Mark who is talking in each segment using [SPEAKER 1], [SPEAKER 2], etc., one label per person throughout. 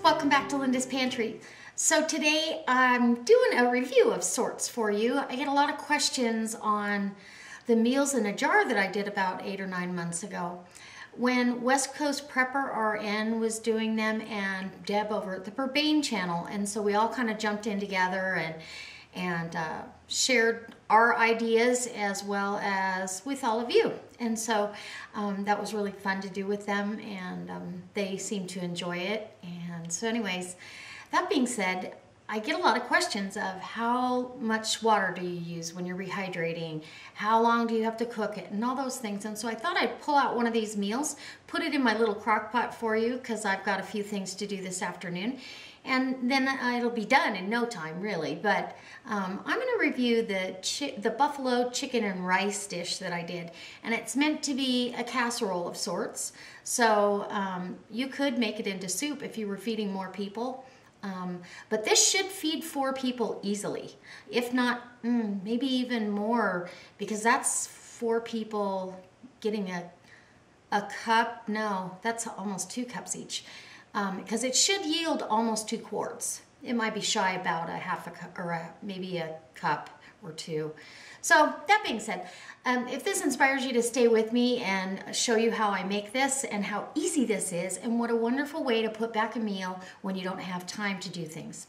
[SPEAKER 1] welcome back to Linda's Pantry. So today I'm doing a review of sorts for you. I get a lot of questions on the meals in a jar that I did about 8 or 9 months ago. When West Coast Prepper RN was doing them and Deb over at the Burbane channel, and so we all kind of jumped in together and shared our ideas as well as with all of you. And so that was really fun to do with them, and they seemed to enjoy it. And so anyways, that being said, I get a lot of questions of how much water do you use when you're rehydrating? How long do you have to cook it? And all those things. And so I thought I'd pull out one of these meals, put it in my little crock pot for you because I've got a few things to do this afternoon. And then it'll be done in no time, really. But I'm going to review the buffalo chicken and rice dish that I did. And it's meant to be a casserole of sorts. So you could make it into soup if you were feeding more people. But this should feed 4 people easily. If not, maybe even more, because that's 4 people getting a cup. No, that's almost 2 cups each. Because it should yield almost 2 quarts. It might be shy about a half a cup or maybe a cup or 2. So that being said, if this inspires you to stay with me and show you how I make this and how easy this is and what a wonderful way to put back a meal when you don't have time to do things.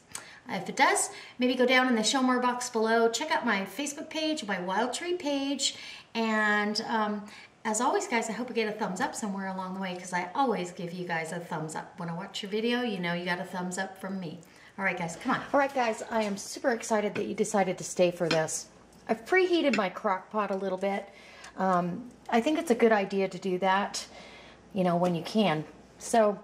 [SPEAKER 1] If it does, maybe go down in the show more box below, check out my Facebook page, my Wild Tree page, and as always, guys, I hope you get a thumbs up somewhere along the way because I always give you guys a thumbs up. When I watch your video, you know you got a thumbs up from me. All right, guys, come on. All right, guys, I am super excited that you decided to stay for this. I've preheated my crock pot a little bit. I think it's a good idea to do that, you know, when you can. So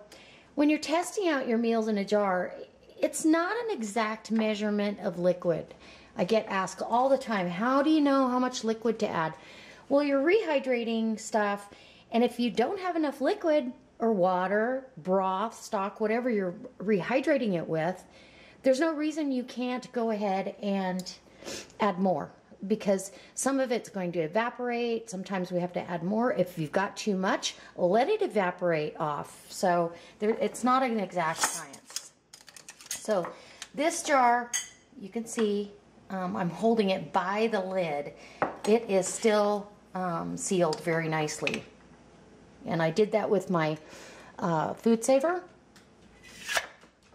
[SPEAKER 1] when you're testing out your meals in a jar, it's not an exact measurement of liquid. I get asked all the time, how do you know how much liquid to add? Well, you're rehydrating stuff, and if you don't have enough liquid or water, broth, stock, whatever you're rehydrating it with, there's no reason you can't go ahead and add more, because some of it's going to evaporate. Sometimes we have to add more. If you've got too much, let it evaporate off. So it's not an exact science. So this jar, you can see, I'm holding it by the lid. It is still sealed very nicely, and I did that with my food saver.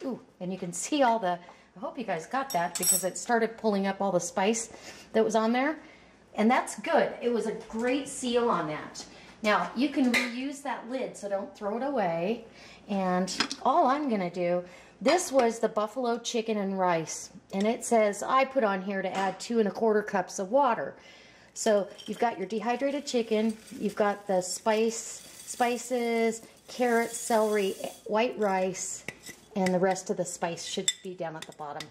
[SPEAKER 1] Ooh, and you can see all the, I hope you guys got that because it started pulling up all the spice that was on there, and that's good. It was a great seal on that. Now you can reuse that lid, so don't throw it away. And all I'm gonna do, this was the buffalo chicken and rice, and it says I put on here to add 2 1/4 cups of water. So you've got your dehydrated chicken, you've got the spices, carrots, celery, white rice, and the rest of the spice should be down at the bottom.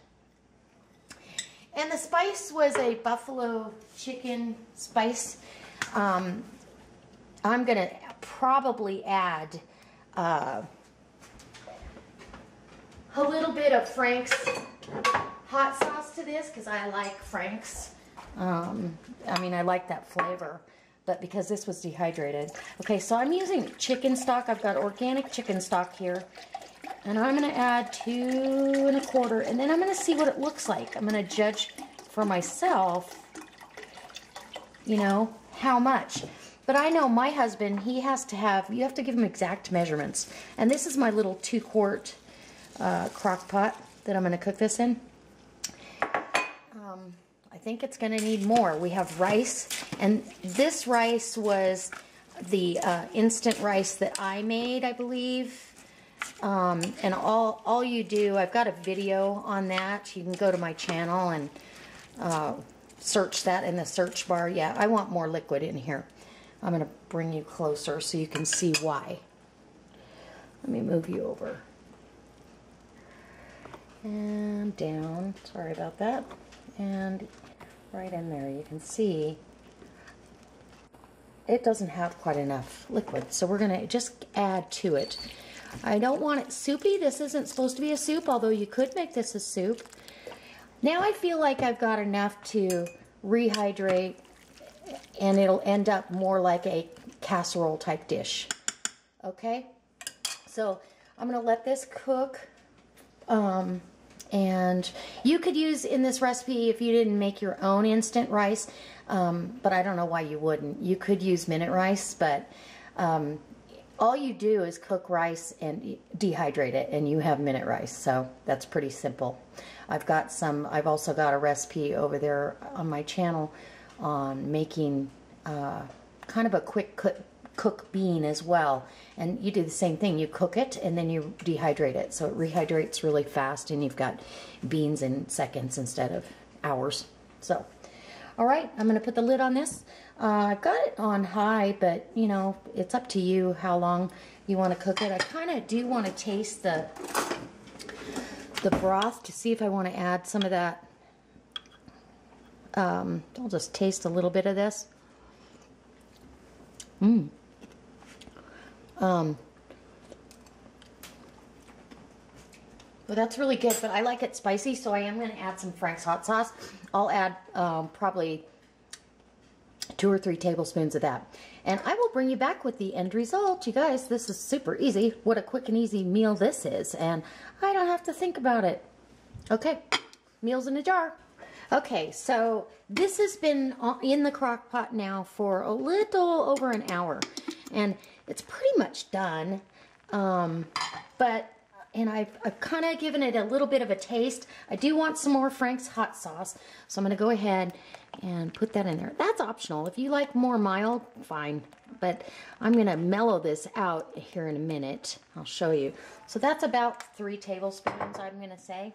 [SPEAKER 1] And the spice was a buffalo chicken spice. I'm going to probably add a little bit of Frank's hot sauce to this because I like Frank's. I mean, I like that flavor, but because this was dehydrated. Okay, so I'm using chicken stock. I've got organic chicken stock here, and I'm going to add 2 1/4, and then I'm going to see what it looks like. I'm going to judge for myself, you know, how much. But I know my husband, he has to have, you have to give him exact measurements. And this is my little 2-quart crock pot that I'm going to cook this in. I think it's going to need more. We have rice, and this rice was the instant rice that I made, I believe. And all you do, I've got a video on that. You can go to my channel and search that in the search bar. Yeah, I want more liquid in here. I'm going to bring you closer so you can see why. Let me move you over. And down. Sorry about that. And right in there, you can see it doesn't have quite enough liquid, so we're going to just add to it. I don't want it soupy. This isn't supposed to be a soup, although you could make this a soup. Now I feel like I've got enough to rehydrate, and it'll end up more like a casserole type dish. Okay, so I'm going to let this cook And you could use in this recipe, if you didn't make your own instant rice, but I don't know why you wouldn't. You could use minute rice, but all you do is cook rice and dehydrate it, and you have minute rice. So that's pretty simple. I've also got a recipe over there on my channel on making kind of a quick cook bean as well. And you do the same thing. You cook it and then you dehydrate it. So it rehydrates really fast and you've got beans in seconds instead of hours. So, all right, I'm going to put the lid on this. I've got it on high, but you know, it's up to you how long you want to cook it. I kind of do want to taste the broth to see if I want to add some of that. I'll just taste a little bit of this. Well, that's really good, but I like it spicy, so I am going to add some Frank's hot sauce. I'll add probably 2 or 3 tablespoons of that. And I will bring you back with the end result. You guys, this is super easy. What a quick and easy meal this is, and I don't have to think about it. Okay, meals in a jar. Okay, so this has been in the crock pot now for a little over an hour, and it's pretty much done. And I've kind of given it a little bit of a taste. I do want some more Frank's hot sauce, so I'm going to go ahead and put that in there. That's optional. If you like more mild, fine. But I'm going to mellow this out here in a minute. I'll show you. So that's about 3 tablespoons, I'm going to say.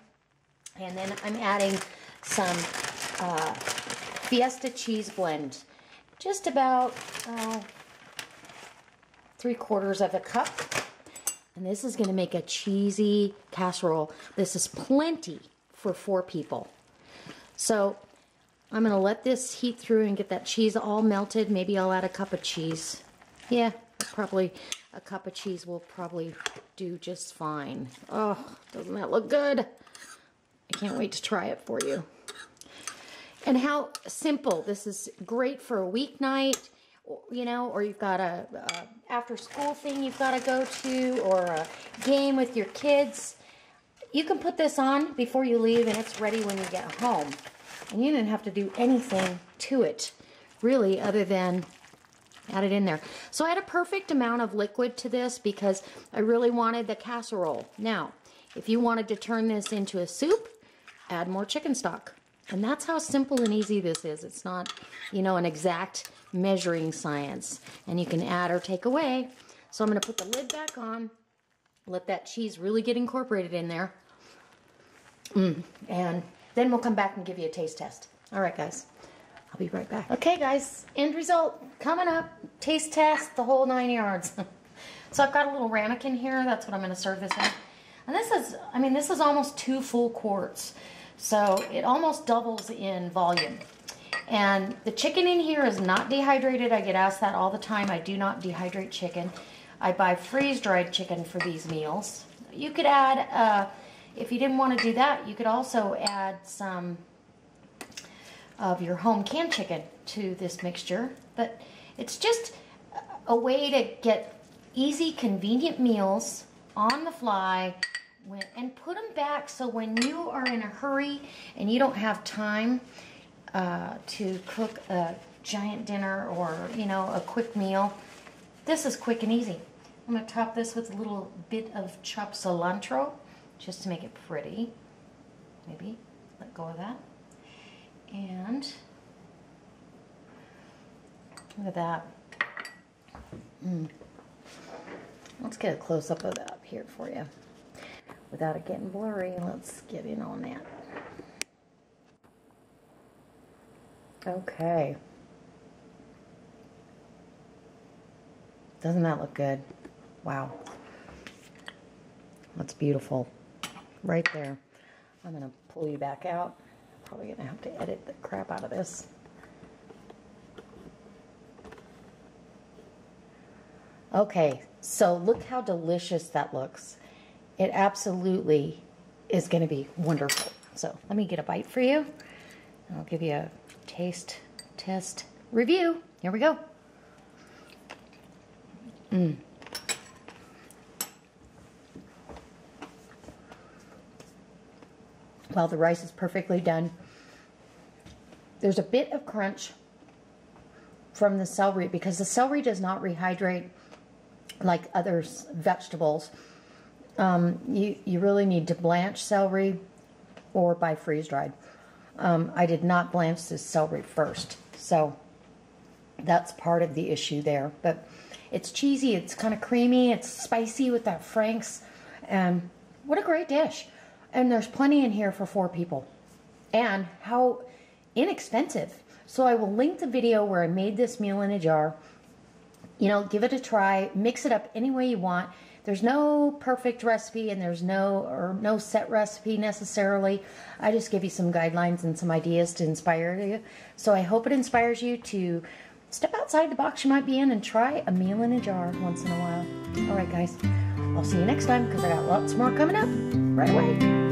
[SPEAKER 1] And then I'm adding some Fiesta cheese blend. Just about 3/4 of a cup. And this is going to make a cheesy casserole. This is plenty for 4 people. So I'm going to let this heat through and get that cheese all melted. Maybe I'll add a cup of cheese. Yeah, probably a cup of cheese will probably do just fine. Oh, doesn't that look good? I can't wait to try it for you. And how simple. This is great for a weeknight, you know, or you've got a after school thing you've got to go to, or a game with your kids. You can put this on before you leave and it's ready when you get home. And you didn't have to do anything to it, really, other than add it in there. So I had a perfect amount of liquid to this because I really wanted the casserole. Now, if you wanted to turn this into a soup, add more chicken stock. And that's how simple and easy this is. It's not, you know, an exact measuring science. And you can add or take away. So I'm going to put the lid back on. Let that cheese really get incorporated in there. And then we'll come back and give you a taste test. All right, guys. I'll be right back. Okay, guys. End result coming up. Taste test, the whole 9 yards. So I've got a little ramekin here. That's what I'm going to serve this in. And this is, I mean, this is almost 2 full quarts. So it almost doubles in volume. And the chicken in here is not dehydrated. I get asked that all the time. I do not dehydrate chicken. I buy freeze-dried chicken for these meals. You could add, if you didn't want to do that, you could also add some of your home canned chicken to this mixture. But it's just a way to get easy, convenient meals on the fly, and put them back so when you are in a hurry and you don't have time to cook a giant dinner or, you know, a quick meal, this is quick and easy. I'm going to top this with a little bit of chopped cilantro just to make it pretty. Maybe let go of that. And look at that. Let's get a close-up of that here for you. Without it getting blurry, let's get in on that. Okay. Doesn't that look good? Wow. That's beautiful. Right there. I'm going to pull you back out. Probably going to have to edit the crap out of this. Okay, so look how delicious that looks. It absolutely is going to be wonderful. So let me get a bite for you. I'll give you a taste test review. Here we go.
[SPEAKER 2] while the rice is perfectly done. There's a bit of crunch from the celery because the celery does not rehydrate like other vegetables. You really need to blanch celery or buy freeze-dried. I did not blanch this celery first, so that's part of the issue there. But it's cheesy, it's kind of creamy, it's spicy with that Frank's, and what a great dish. And there's plenty in here for 4 people. And how inexpensive. So I will link the video where I made this meal in a jar. You know, give it a try, mix it up any way you want. There's no perfect recipe and there's no set recipe necessarily. I just give you some guidelines and some ideas to inspire you. So I hope it inspires you to step outside the box you might be in and try a meal in a jar once in a while. All right, guys, I'll see you next time because I got lots more coming up right away.